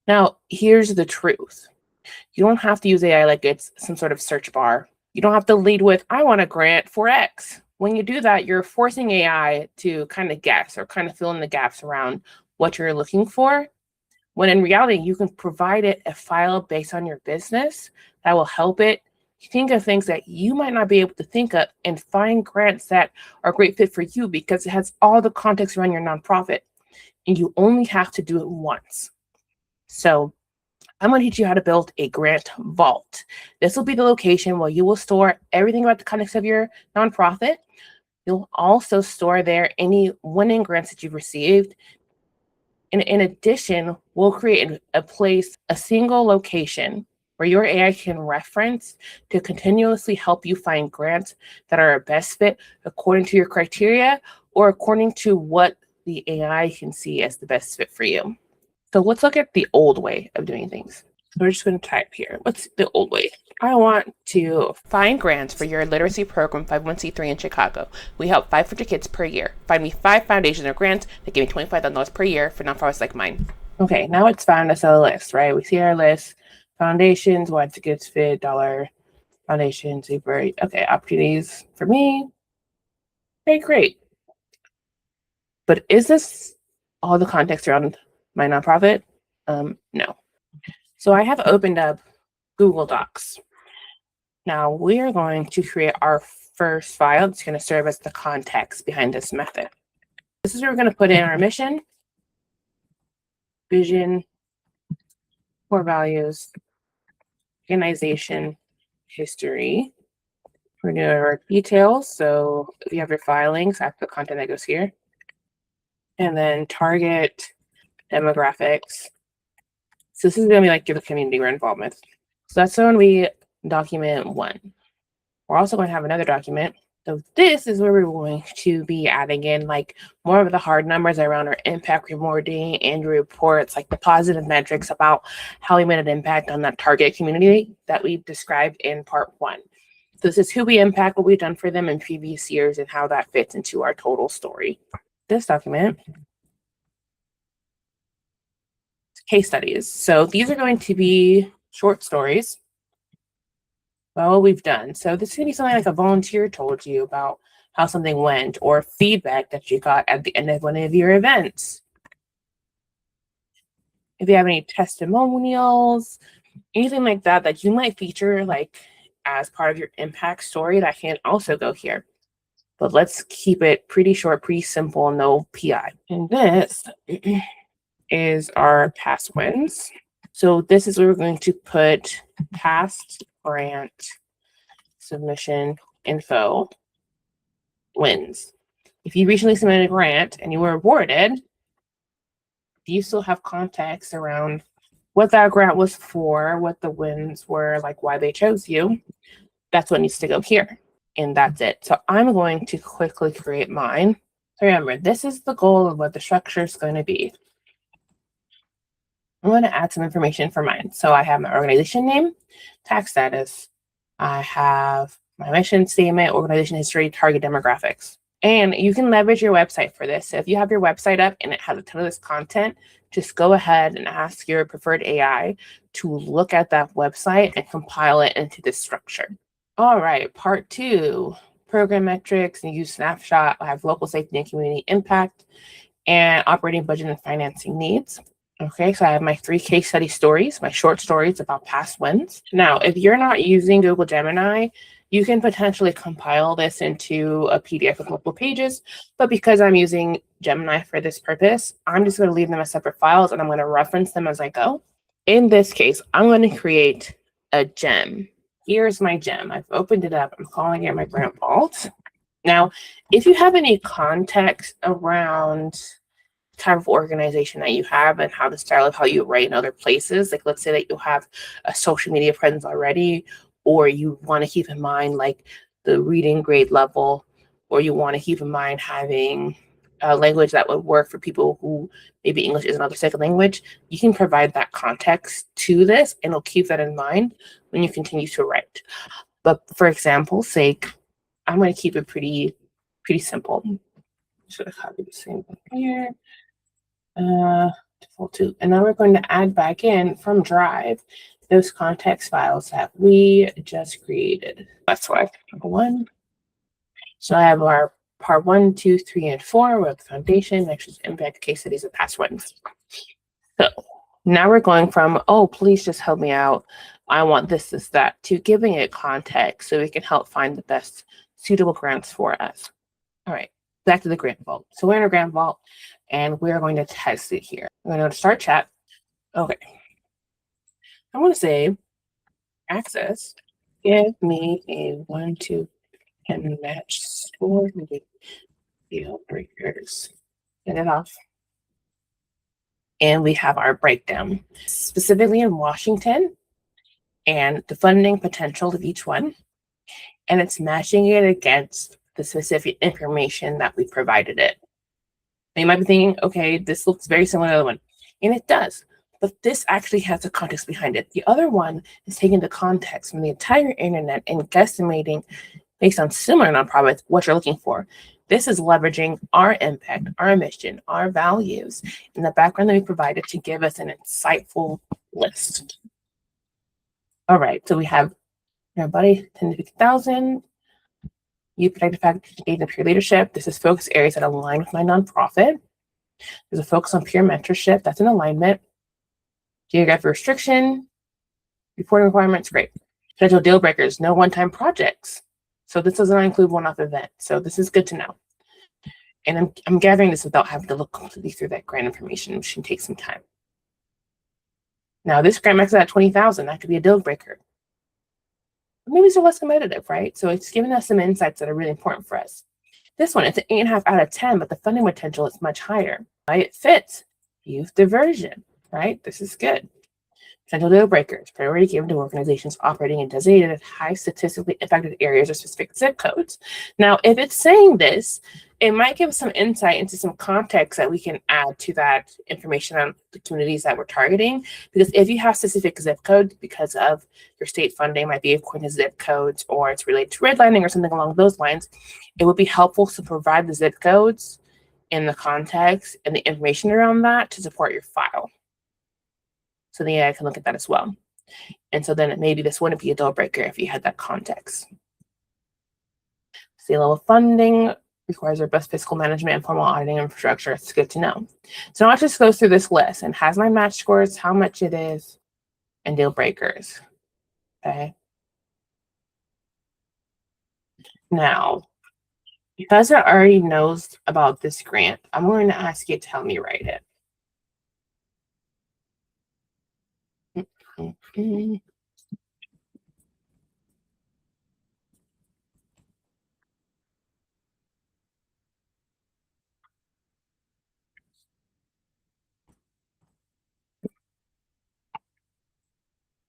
Now, here's the truth. You don't have to use AI like it's some sort of search bar. You don't have to lead with, I want a grant for X. When you do that, you're forcing AI to kind of guess or kind of fill in the gaps around what you're looking for. When in reality, you can provide it a file based on your business that will help it think of things that you might not be able to think of and find grants that are a great fit for you because it has all the context around your nonprofit and you only have to do it once. So I'm going to teach you how to build a grant vault. This will be the location where you will store everything about the context of your nonprofit. You'll also store there any winning grants that you've received. And in addition, we'll create a single location where your AI can reference to continuously help you find grants that are a best fit according to your criteria or according to what the AI can see as the best fit for you. So let's look at the old way of doing things. We're just going to type here. What's the old way? I want to find grants for your literacy program 501c3 in Chicago. We help 500 kids per year. Find me 5 foundations or grants that give me $25,000 per year for nonprofits like mine. Okay, now it's found us a list, right? We see our list. Foundations, what's a good fit, dollar, foundation, super. Okay, opportunities for me. Okay, great. But is this all the context around my nonprofit? No. So I have opened up Google Docs. Now we are going to create our first file that's going to serve as the context behind this method. This is where we're going to put in our mission, vision, core values, organization, history. We're going to do our details. So if you have your filings, I have the content that goes here. And then target demographics. So this is going to be like the community we're involved with. So that's going to be document 1. We're also going to have another document. So this is where we're going to be adding in like more of the hard numbers around our impact reporting and reports, like the positive metrics about how we made an impact on that target community that we described in part 1. So this is who we impact, what we've done for them in previous years, and how that fits into our total story. This document, case studies. So these are going to be short stories. Well, we've done. So this is going to be something like a volunteer told you about how something went or feedback that you got at the end of one of your events. If you have any testimonials, anything like that that you might feature like as part of your impact story, that can also go here. But let's keep it pretty short, pretty simple, no PI. And this is our past wins. So this is where we're going to put past grant submission info wins. If you recently submitted a grant and you were awarded, you still have context around what that grant was for, what the wins were, like why they chose you. That's what needs to go here. And that's it. So I'm going to quickly create mine. So remember, this is the goal of what the structure is going to be. I'm going to add some information for mine. So I have my organization name, tax status. I have my mission statement, organization history, target demographics. And you can leverage your website for this. So if you have your website up and it has a ton of this content, just go ahead and ask your preferred AI to look at that website and compile it into this structure. All right, part 2, program metrics and use snapshot. I have local safety and community impact and operating budget and financing needs. Okay, so I have my 3 case study stories, my short stories about past wins. Now, if you're not using Google Gemini, you can potentially compile this into a PDF with multiple pages, but because I'm using Gemini for this purpose, I'm just going to leave them as separate files and I'm going to reference them as I go. In this case, I'm going to create a gem. Here's my gem. I've opened it up. I'm calling it my grant vault. Now, if you have any context around type of organization that you have and how the style of how you write in other places, like let's say that you have a social media presence already, or you want to keep in mind like the reading grade level, or you want to keep in mind having a language that would work for people who maybe English is another second language, you can provide that context to this and it'll keep that in mind when you continue to write. But for example's sake, I'm going to keep it pretty simple. Should I copy the same thing here? default to. And now we're going to add back in from Drive those context files that we just created. That's why number 1. So I have our part 1, 2, 3, and 4 with the foundation, measures, impact, case studies, and past ones. So now we're going from, oh, please just help me out. I want this, that, to giving it context so we can help find the best suitable grants for us. All right, back to the grant vault. So we're in our grant vault and we're going to test it here. I'm going to start chat. Okay. I'm going to say access, give me a 1 to 10 match score with deal breakers. Get it off. And we have our breakdown, specifically in Washington and the funding potential of each one. And it's matching it against the specific information that we provided it. And you might be thinking, okay, this looks very similar to the other one. And it does. But this actually has a context behind it. The other one is taking the context from the entire internet and guesstimating based on similar nonprofits what you're looking for. This is leveraging our impact, our mission, our values, and the background that we provided to give us an insightful list. All right, so we have your buddy, 10 to 50,000. You protect the fact engage in peer leadership. This is focus areas that align with my nonprofit. There's a focus on peer mentorship. That's an alignment. Geographic restriction, reporting requirements, great. Potential deal breakers, no one-time projects. So this does not include one-off event. So this is good to know. And I'm gathering this without having to look completely through that grant information, which can take some time. Now this grant max is at 20,000. That could be a deal breaker. Maybe it's less competitive, right? So it's giving us some insights that are really important for us. This one, it's an 8.5 out of 10, but the funding potential is much higher. Right? It fits. Youth diversion, right? This is good. Potential deal breakers, priority given to organizations operating in designated high statistically impacted areas or specific zip codes. Now, if it's saying this, it might give some insight into some context that we can add to that information on the communities that we're targeting. Because if you have specific zip codes because of your state funding, might be according to zip codes, or it's related to redlining or something along those lines, it would be helpful to provide the zip codes in the context and the information around that to support your file. So the AI can look at that as well. And so then maybe this wouldn't be a deal breaker if you had that context. State level funding requires robust fiscal management and formal auditing infrastructure. It's good to know. So now it just goes through this list and has my match scores, how much it is, and deal breakers. Okay. Now, because it already knows about this grant, I'm going to ask you to help me write it.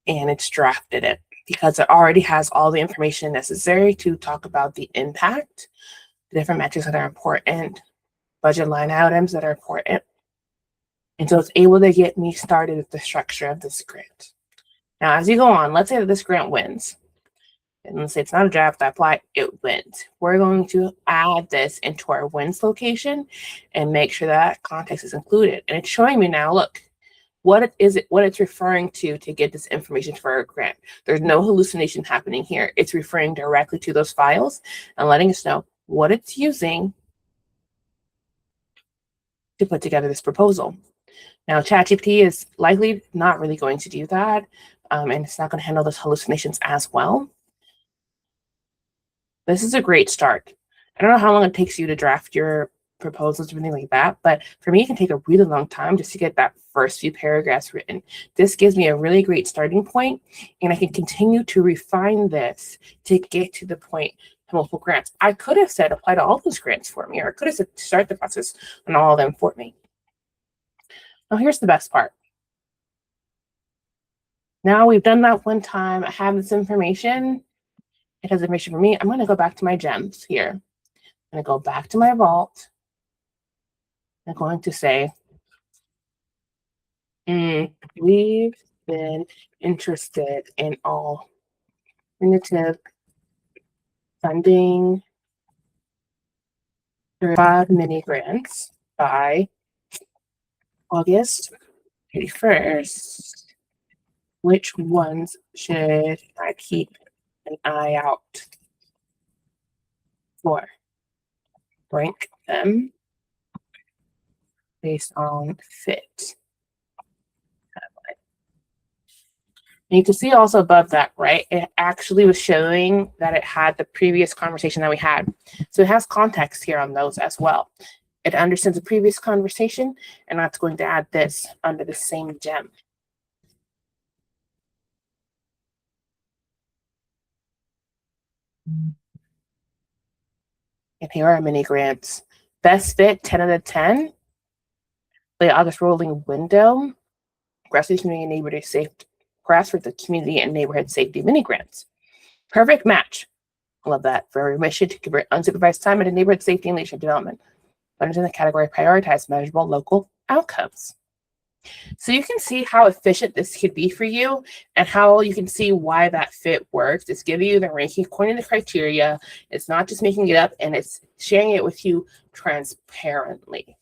And it's drafted it because it already has all the information necessary to talk about the impact, the different metrics that are important, budget line items that are important. And so it's able to get me started with the structure of this grant. Now, as you go on, let's say that this grant wins. And let's say it's not a draft, I apply, it wins. We're going to add this into our wins location and make sure that context is included. And it's showing me now, look, what it's referring to get this information for our grant. There's no hallucination happening here. It's referring directly to those files and letting us know what it's using to put together this proposal. Now, ChatGPT is likely not really going to do that, and it's not going to handle those hallucinations as well. This is a great start. I don't know how long it takes you to draft your proposals or anything like that, but for me, it can take a really long time just to get that first few paragraphs written. This gives me a really great starting point, and I can continue to refine this to get to the point of multiple grants. I could have said apply to all those grants for me, or I could have said start the process on all of them for me. Now, here's the best part. Now we've done that one time. I have this information. It has information for me. I'm going to go back to my gems here. I'm going to go back to my vault. I'm going to say, we've been interested in alternative funding through 5 mini grants by August 31st. Which ones should I keep an eye out for? Rank them based on fit. And you can see also above that, right? It actually was showing that it had the previous conversation that we had. So it has context here on those as well. It understands the previous conversation, and that's going to add this under the same gem. And here are mini grants. Best fit, 10 out of 10. The August rolling window. Grassroots community and neighborhood safe. Grassroots the community and neighborhood safety mini grants. Perfect match. Love that. For our mission to convert unsupervised time into neighborhood safety and leadership development. Learners in the category prioritize measurable local outcomes. So you can see how efficient this could be for you and how you can see why that fit works. It's giving you the ranking according to the criteria. It's not just making it up, and it's sharing it with you transparently.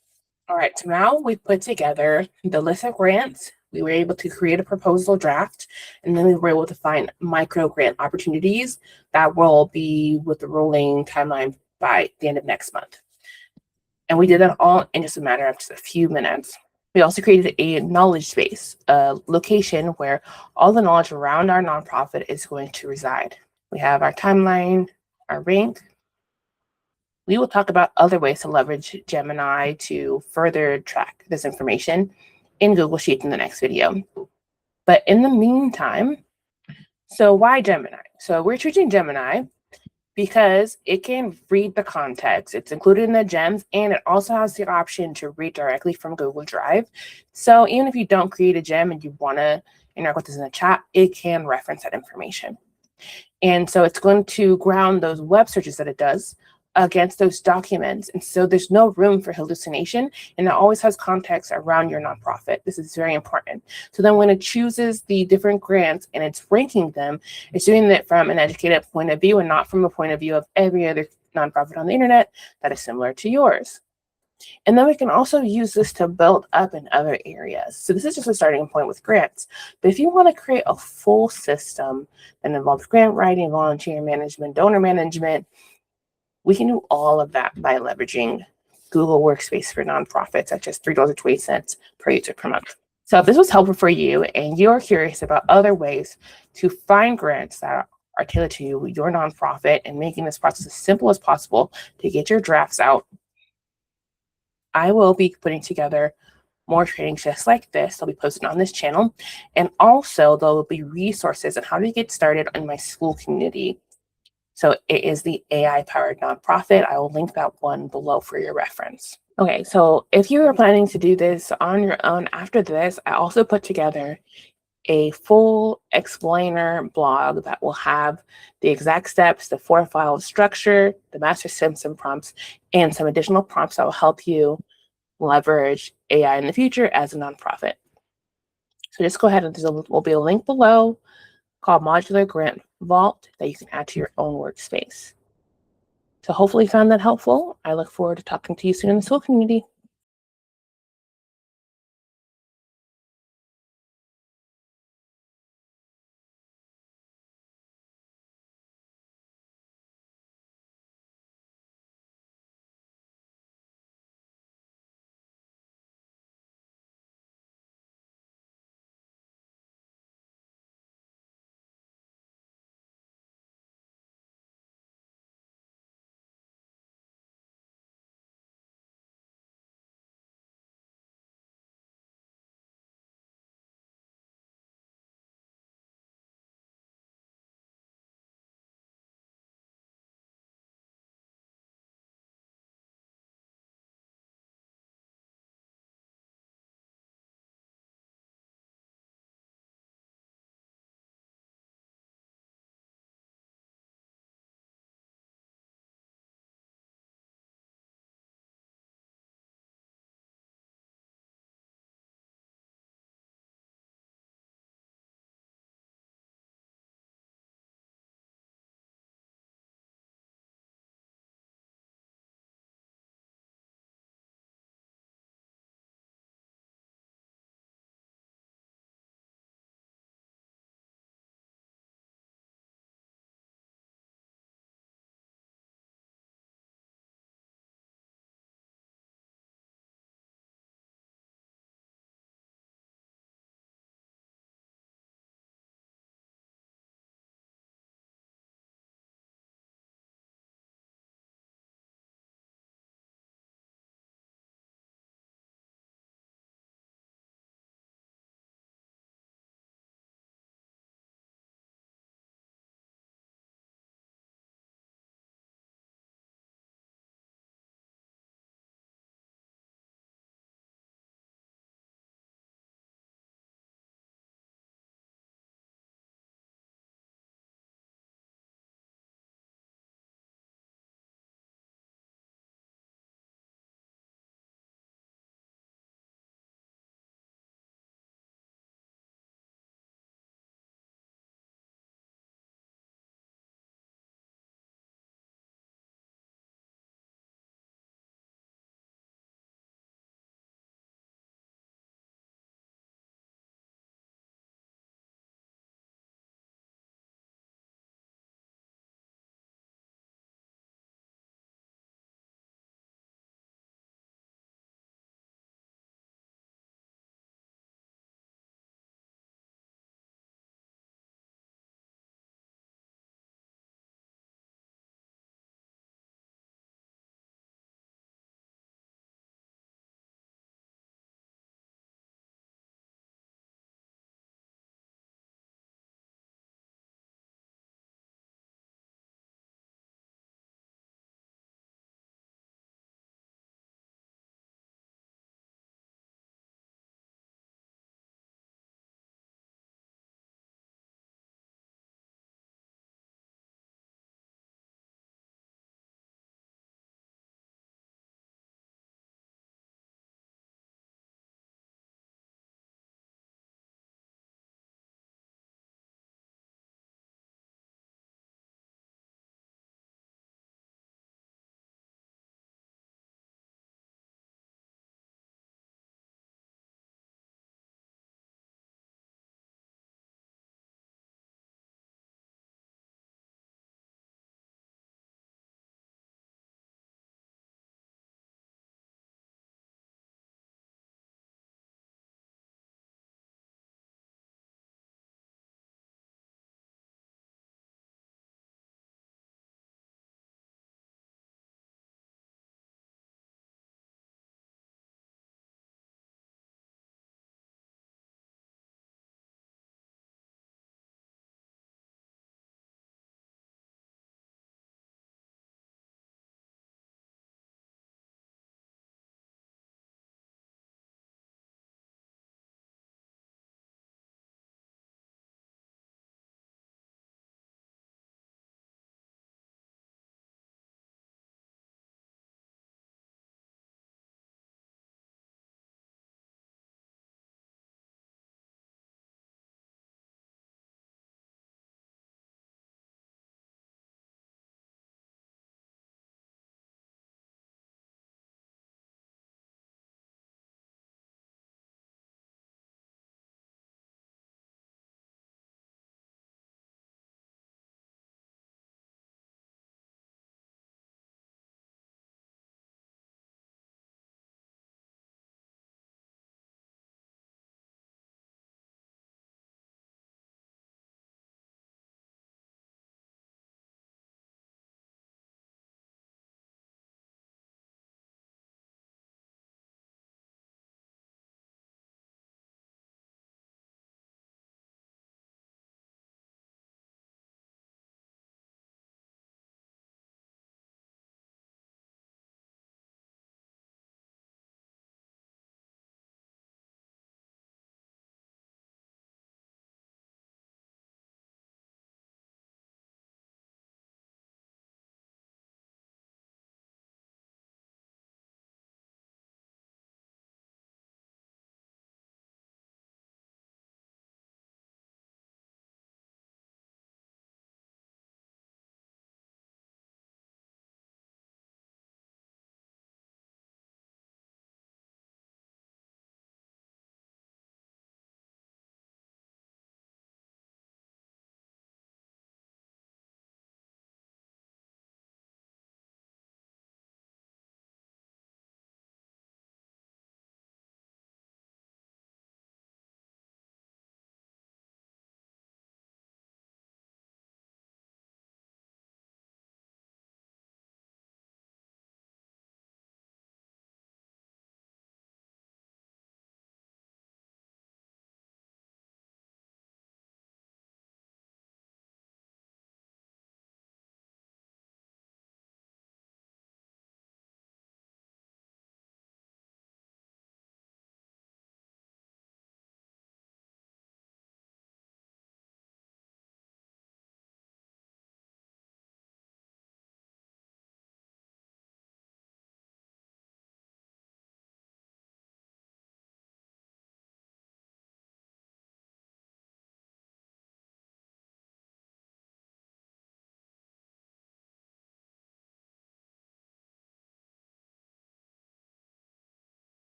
All right, so now we put together the list of grants. We were able to create a proposal draft, and then we were able to find micro grant opportunities that will be with the rolling timeline by the end of next month. And we did that all in just a matter of just a few minutes. We also created a knowledge space, a location where all the knowledge around our nonprofit is going to reside. We have our timeline, our rank. We will talk about other ways to leverage Gemini to further track this information in Google Sheets in the next video. But in the meantime, so why Gemini? So we're choosing Gemini because it can read the context. It's included in the gems, and it also has the option to read directly from Google Drive. So even if you don't create a gem and you want to interact with this in the chat, it can reference that information. And so it's going to ground those web searches that it does against those documents. And so there's no room for hallucination, and it always has context around your nonprofit. This is very important. So then when it chooses the different grants and it's ranking them, it's doing it from an educated point of view and not from a point of view of every other nonprofit on the internet that is similar to yours. And then we can also use this to build up in other areas. So this is just a starting point with grants. But if you want to create a full system that involves grant writing, volunteer management, donor management, we can do all of that by leveraging Google Workspace for nonprofits at just $3.20 per user per month. So if this was helpful for you and you're curious about other ways to find grants that are tailored to your nonprofit and making this process as simple as possible to get your drafts out, I will be putting together more trainings just like this. They'll be posted on this channel. And also there will be resources on how to get started in my school community. So it is the AI-powered nonprofit. I will link that one below for your reference. Okay, so if you are planning to do this on your own after this, I also put together a full explainer blog that will have the exact steps, the 4-file structure, the master Simpson prompts, and some additional prompts that will help you leverage AI in the future as a nonprofit. So just go ahead and there will be a link below called Modular Grant Vault that you can add to your own workspace. So hopefully you found that helpful. I look forward to talking to you soon in the school community.